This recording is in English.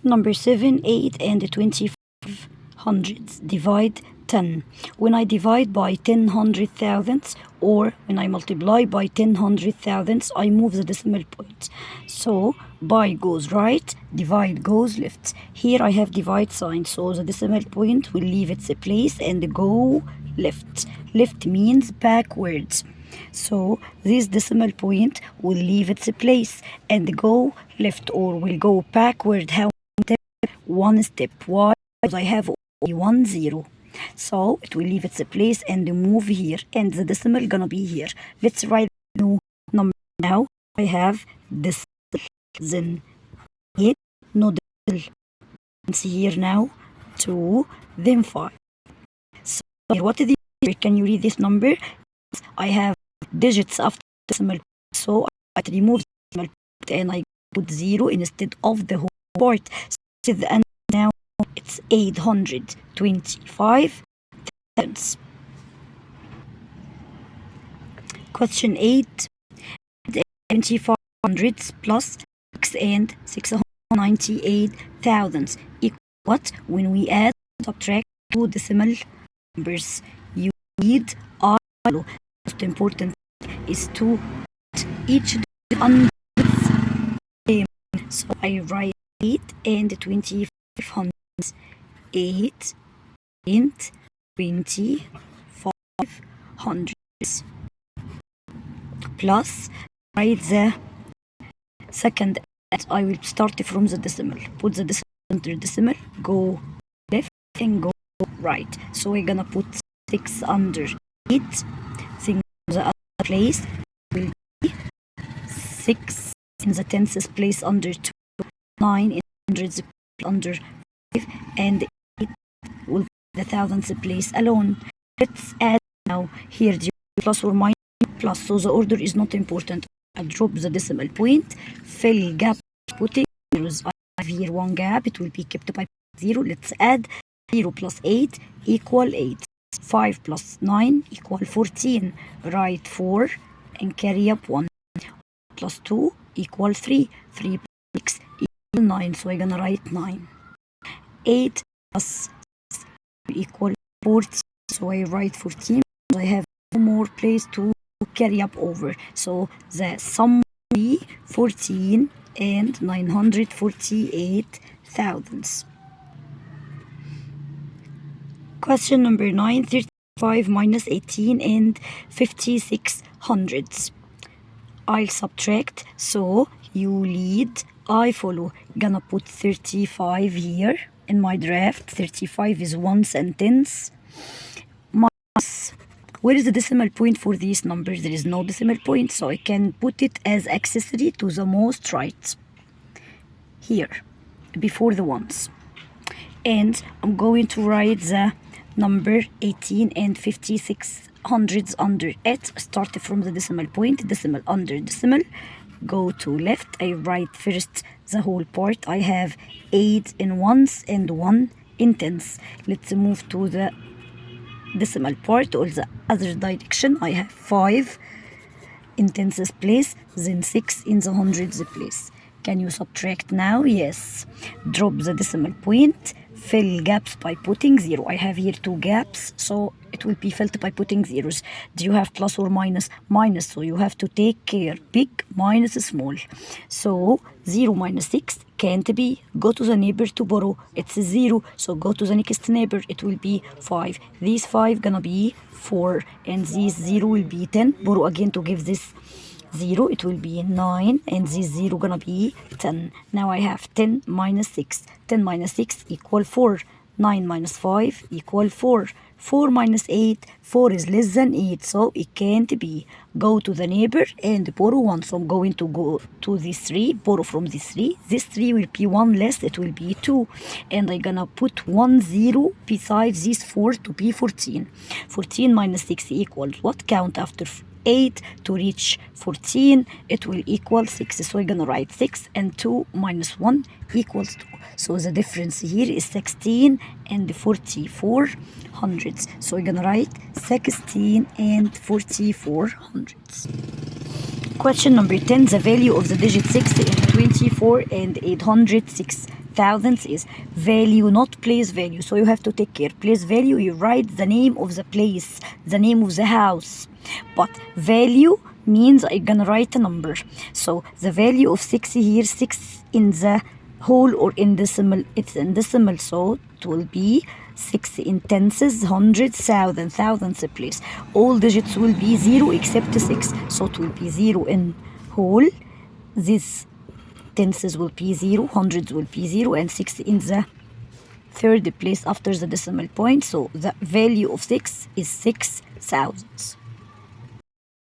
Number 7, 8 and 25 hundredths. Divide 10. When I divide by 10 hundred thousandths, or when I multiply by 10 hundred thousandths, I move the decimal point. So by goes right, divide goes left. Here I have divide sign, so the decimal point will leave its place and go left. Left means backwards. So this decimal point will leave its place and go left, or will go backward. How? One step. Why? Because I have only 1 0. So it will leave its place and move here, and the decimal gonna be here. Let's write the new number now. I have this, then 8, no decimal. See here now 2, then 5. So here, what is the here? Can you read this number? I have digits after decimal, so I remove the decimal point and I put 0 instead of the whole part. So the end now it's 825 thousandths. Question 8. 25 hundredths plus 6 and 698 thousandths equal what? When we add, subtract two decimal numbers, you need I. Most important is to each hundredths. So I write 8 and 25 hundredths. 8 and 25 hundredths plus write the second. I will start from the decimal. Put the decimal under decimal, go left and go right. So we're gonna put 6 under 8. Think the other place will be 6 in the tenths place under 2, 9 in hundreds under 5, and 8 will be the thousandths place alone. Let's add now. Here the plus or minus plus, so the order is not important. I drop the decimal point, fill gap, putting zeros. I have here one gap, it will be kept by 0. Let's add 0 plus 8 equal 8. 5 plus 9 equal 14. Write 4 and carry up 1. Plus 2 equal 3. 3 plus 6 equal 9. So I'm gonna write 9. 8 plus 6 equal 14. So I write 14. I have no more place to carry up over. So the sum will be 14 and 948 thousandths. Question number 9. 35 minus 18 and 56 hundredths. I'll subtract, so you lead, I follow. Gonna put 35 here in my draft. 35 is 1 sentence. Minus, where is the decimal point for these numbers? There is no decimal point, so I can put it as accessory to the most right here before the ones. And I'm going to write the number 18 and 56 hundredths under it. Start from the decimal point, decimal under decimal, go to left. I write first the whole part. I have 8 in ones and 1 in tenths. Let's move to the decimal part or the other direction. I have 5 in tenths place, then 6 in the hundredths place. Can you subtract now? Yes. Drop the decimal point, fill gaps by putting 0. I have here 2 gaps, so it will be filled by putting zeros. Do you have plus or minus? Minus, so you have to take care. Big minus small. So 0 minus 6 can't be. Go to the neighbor to borrow. It's 0, so go to the next neighbor. It will be 5. These 5 gonna be 4, and these 0 will be 10. Borrow again to give this 0, it will be 9, and this 0 gonna be 10. Now I have 10 minus 6. 10 minus 6 equal 4. 9 minus 5 equal 4. 4 minus 8, 4 is less than 8, so it can't be. Go to the neighbor and borrow 1. So I'm going to go to this 3, borrow from this 3. This 3 will be 1 less, it will be 2. And I'm gonna put 1 0 besides this 4 to be 14. 14 minus 6 equals what? Count after 8 to reach 14, it will equal 6. So we're gonna write 6 and 2 minus 1 equals 2. So the difference here is 16 and 44 hundredths. So we're gonna write 16 and 44 hundredths. Question number 10. The value of the digit 6 in 24 and 806 Thousands is value, not place value. So you have to take care. Place value, you write the name of the place, the name of the house. But value means I'm gonna write a number. So the value of 6 here, 6 in the whole or in decimal, it's in decimal, so it will be 6 in tenths, hundreds, thousands place. All digits will be 0 except 6, so it will be 0 in whole. These tenths will be 0, hundreds will be 0, and 6 in the third place after the decimal point. So the value of 6 is 6 thousandths.